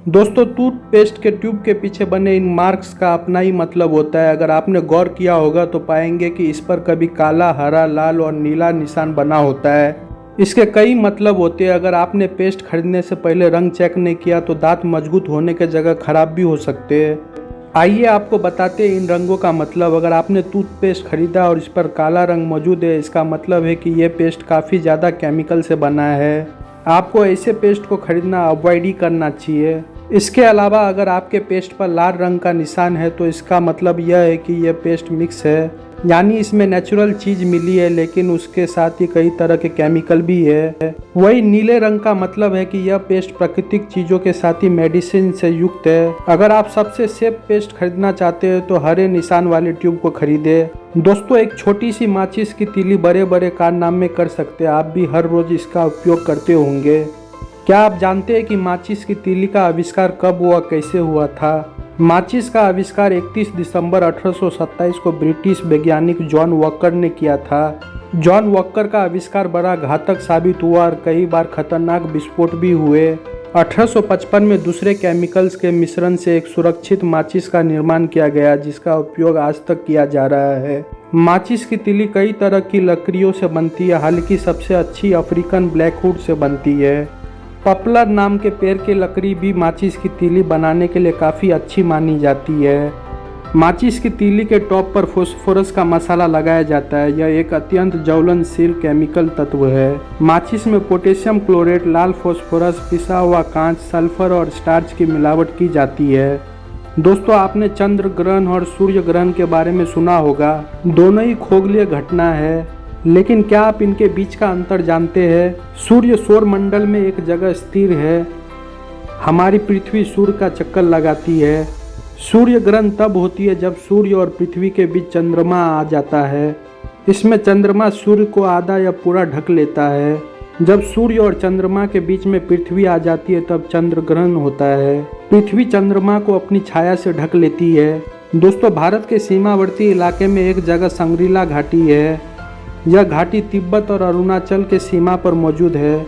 दोस्तों, टूथपेस्ट के ट्यूब के पीछे बने इन मार्क्स का अपना ही मतलब होता है। अगर आपने गौर किया होगा तो पाएंगे कि इस पर कभी काला, हरा, लाल और नीला निशान बना होता है। इसके कई मतलब होते हैं। अगर आपने पेस्ट खरीदने से पहले रंग चेक नहीं किया तो दांत मजबूत होने के जगह खराब भी हो सकते हैं। आइए आपको बताते हैं इन रंगों का मतलब। अगर आपने टूथपेस्ट खरीदा और इस पर काला रंग मौजूद है, इसका मतलब है कि यह पेस्ट काफ़ी ज़्यादा केमिकल से बना है। आपको ऐसे पेस्ट को खरीदना अवॉइड ही करना चाहिए। इसके अलावा अगर आपके पेस्ट पर लाल रंग का निशान है तो इसका मतलब यह है कि यह पेस्ट मिक्स है, यानी इसमें नेचुरल चीज मिली है लेकिन उसके साथ ही कई तरह के केमिकल भी है। वही नीले रंग का मतलब है कि यह पेस्ट प्राकृतिक चीजों के साथ ही मेडिसिन से युक्त है। अगर आप सबसे सेफ पेस्ट खरीदना चाहते हैं तो हरे निशान वाले ट्यूब को खरीदे। दोस्तों, एक छोटी सी माचिस की तीली बड़े बड़े कारनामे कर सकते हैं। आप भी हर रोज इसका उपयोग करते होंगे। क्या आप जानते हैं कि माचिस की तीली का आविष्कार कब हुआ, कैसे हुआ था? माचिस का आविष्कार 31 दिसंबर 1827 को ब्रिटिश वैज्ञानिक जॉन वॉकर ने किया था। जॉन वॉकर का आविष्कार बड़ा घातक साबित हुआ और कई बार खतरनाक विस्फोट भी हुए। 1855 में दूसरे केमिकल्स के मिश्रण से एक सुरक्षित माचिस का निर्माण किया गया, जिसका उपयोग आज तक किया जा रहा है। माचिस की तीली कई तरह की लकड़ियों से बनती है, हालांकि सबसे अच्छी अफ्रीकन ब्लैकवुड से बनती है। पॉपुलर नाम के पेड़ की लकड़ी भी माचिस की तीली बनाने के लिए काफ़ी अच्छी मानी जाती है। माचिस की तीली के टॉप पर फास्फोरस का मसाला लगाया जाता है। यह एक अत्यंत ज्वलनशील केमिकल तत्व है। माचिस में पोटेशियम क्लोरेट, लाल फास्फोरस, पिसा हुआ कांच, सल्फर और स्टार्च की मिलावट की जाती है। दोस्तों, आपने चंद्र ग्रहण और सूर्य ग्रहण के बारे में सुना होगा। दोनों ही खगोलीय घटना है, लेकिन क्या आप इनके बीच का अंतर जानते हैं? सूर्य सौर मंडल में एक जगह स्थिर है। हमारी पृथ्वी सूर्य का चक्कर लगाती है। सूर्य ग्रहण तब होती है जब सूर्य और पृथ्वी के बीच चंद्रमा आ जाता है। इसमें चंद्रमा सूर्य को आधा या पूरा ढक लेता है। जब सूर्य और चंद्रमा के बीच में पृथ्वी आ जाती है तब चंद्र ग्रहण होता है। पृथ्वी चंद्रमा को अपनी छाया से ढक लेती है। दोस्तों, भारत के सीमावर्ती इलाके में एक जगह संग्रीला घाटी है। यह घाटी तिब्बत और अरुणाचल के सीमा पर मौजूद है।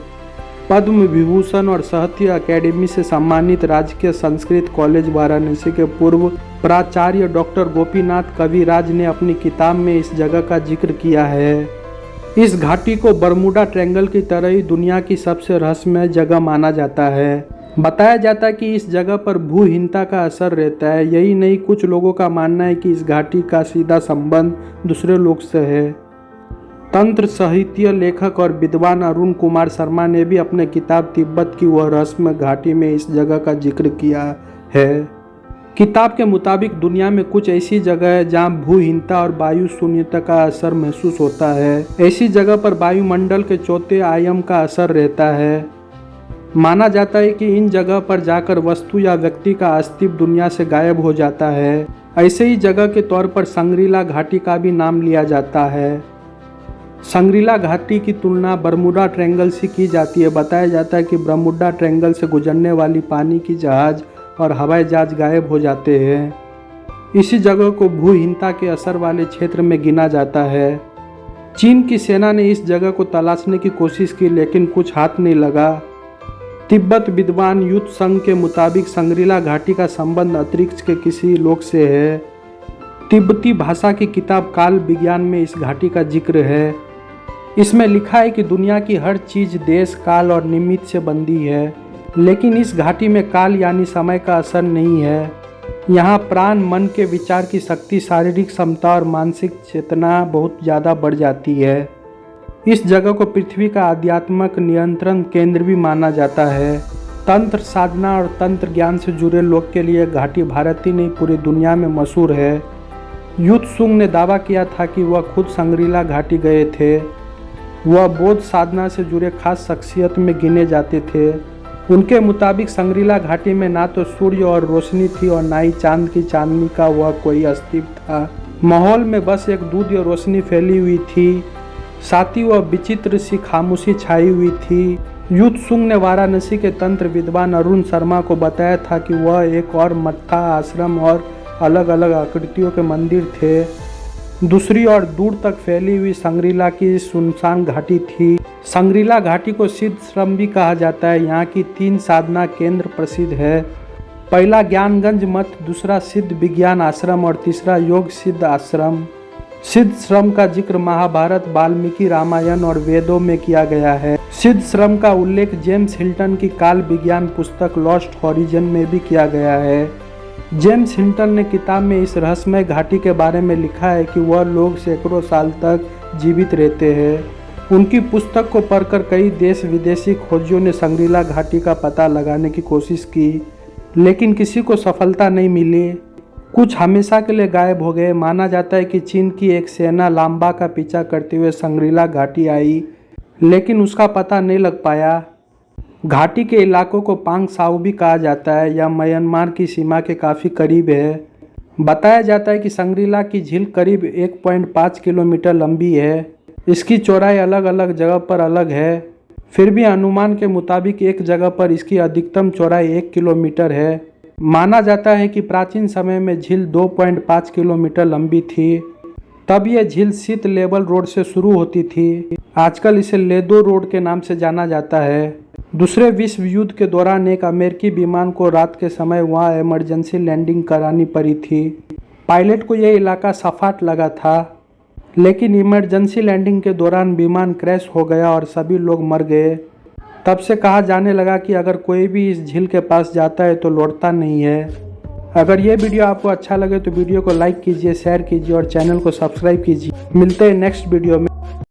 पद्म विभूषण और साहित्य अकेडमी से सम्मानित राजकीय संस्कृत कॉलेज वाराणसी के पूर्व प्राचार्य डॉक्टर गोपीनाथ कविराज ने अपनी किताब में इस जगह का जिक्र किया है। इस घाटी को बरमूडा ट्रायंगल की तरह ही दुनिया की सबसे रहस्यमय जगह माना जाता है। बताया जाता है कि इस जगह पर भूहीनता का असर रहता है। यही नहीं, कुछ लोगों का मानना है कि इस घाटी का सीधा संबंध दूसरे लोग से है। तंत्र साहित्य लेखक और विद्वान अरुण कुमार शर्मा ने भी अपने किताब तिब्बत की वह रहस्यमय घाटी में इस जगह का जिक्र किया है। किताब के मुताबिक दुनिया में कुछ ऐसी जगह है जहां भूहीनता और वायु शून्यता का असर महसूस होता है। ऐसी जगह पर वायुमंडल के चौथे आयाम का असर रहता है। माना जाता है कि इन जगह पर जाकर वस्तु या व्यक्ति का अस्तित्व दुनिया से गायब हो जाता है। ऐसे ही जगह के तौर पर संग्रीला घाटी का भी नाम लिया जाता है। संग्रीला घाटी की तुलना बरमूडा ट्रायंगल से की जाती है। बताया जाता है कि बरमूडा ट्रायंगल से गुजरने वाली पानी की जहाज और हवाई जहाज गायब हो जाते हैं। इसी जगह को भूहीनता के असर वाले क्षेत्र में गिना जाता है। चीन की सेना ने इस जगह को तलाशने की कोशिश की, लेकिन कुछ हाथ नहीं लगा। तिब्बत विद्वान युद्ध संघ के मुताबिक संग्रीला घाटी का संबंध अंतरिक्ष के किसी लोक से है। तिब्बती भाषा की किताब काल विज्ञान में इस घाटी का जिक्र है। इसमें लिखा है कि दुनिया की हर चीज देश, काल और निमित्त से बंधी है, लेकिन इस घाटी में काल यानी समय का असर नहीं है। यहाँ प्राण, मन के विचार की शक्ति, शारीरिक क्षमता और मानसिक चेतना बहुत ज़्यादा बढ़ जाती है। इस जगह को पृथ्वी का आध्यात्मिक नियंत्रण केंद्र भी माना जाता है। तंत्र साधना और तंत्र ज्ञान से जुड़े लोग के लिए घाटी भारत ही नहीं पूरी दुनिया में मशहूर है। युद्ध सुंग ने दावा किया था कि वह खुद संग्रीला घाटी गए थे। वह बौद्ध साधना से जुड़े खास शख्सियत में गिने जाते थे। उनके मुताबिक संग्रीला घाटी में ना तो सूर्य और रोशनी थी और ना ही चांद की चांदनी का वह कोई अस्तित्व था। माहौल में बस एक दूध या रोशनी फैली हुई थी, साथ ही वह विचित्र सी खामोशी छाई हुई थी। युद्ध सुंग ने वाराणसी के तंत्र विद्वान अरुण शर्मा को बताया था कि वह एक और मठा, आश्रम और अलग अलग आकृतियों के मंदिर थे। दूसरी ओर दूर तक फैली हुई संग्रीला की सुनसान घाटी थी। संग्रीला घाटी को सिद्ध श्रम भी कहा जाता है। यहाँ की 3 साधना केंद्र प्रसिद्ध है। पहला ज्ञानगंज मठ, दूसरा सिद्ध विज्ञान आश्रम और तीसरा योग सिद्ध आश्रम। सिद्ध श्रम का जिक्र महाभारत, वाल्मीकि रामायण और वेदों में किया गया है। सिद्ध श्रम का उल्लेख जेम्स हिल्टन की काल विज्ञान पुस्तक लॉस्ट हॉरिजन में भी किया गया है। जेम्स हिल्टन ने किताब में इस रहस्यमय घाटी के बारे में लिखा है कि वह लोग सैकड़ों साल तक जीवित रहते हैं। उनकी पुस्तक को पढ़कर कई देश विदेशी खोजियों ने संग्रीला घाटी का पता लगाने की कोशिश की, लेकिन किसी को सफलता नहीं मिली। कुछ हमेशा के लिए गायब हो गए। माना जाता है कि चीन की एक सेना लांबा का पीछा करते हुए संग्रीला घाटी आई, लेकिन उसका पता नहीं लग पाया। घाटी के इलाकों को पांग साउ भी कहा जाता है। यह म्यांमार की सीमा के काफ़ी करीब है। बताया जाता है कि संग्रीला की झील करीब 1.5 किलोमीटर लंबी है। इसकी चौड़ाई अलग अलग जगह पर अलग है, फिर भी अनुमान के मुताबिक एक जगह पर इसकी अधिकतम चौड़ाई 1 किलोमीटर है। माना जाता है कि प्राचीन समय में झील 2.5 किलोमीटर लंबी थी। तब यह झील शीत लेवल रोड से शुरू होती थी। आजकल इसे लेदो रोड के नाम से जाना जाता है। दूसरे विश्व युद्ध के दौरान एक अमेरिकी विमान को रात के समय वहां इमरजेंसी लैंडिंग करानी पड़ी थी। पायलट को यह इलाका सपाट लगा था, लेकिन इमरजेंसी लैंडिंग के दौरान विमान क्रैश हो गया और सभी लोग मर गए। तब से कहा जाने लगा कि अगर कोई भी इस झील के पास जाता है तो लौटता नहीं है। अगर ये वीडियो आपको अच्छा लगे तो वीडियो को लाइक कीजिए, शेयर कीजिए और चैनल को सब्सक्राइब कीजिए। मिलते हैं नेक्स्ट वीडियो में।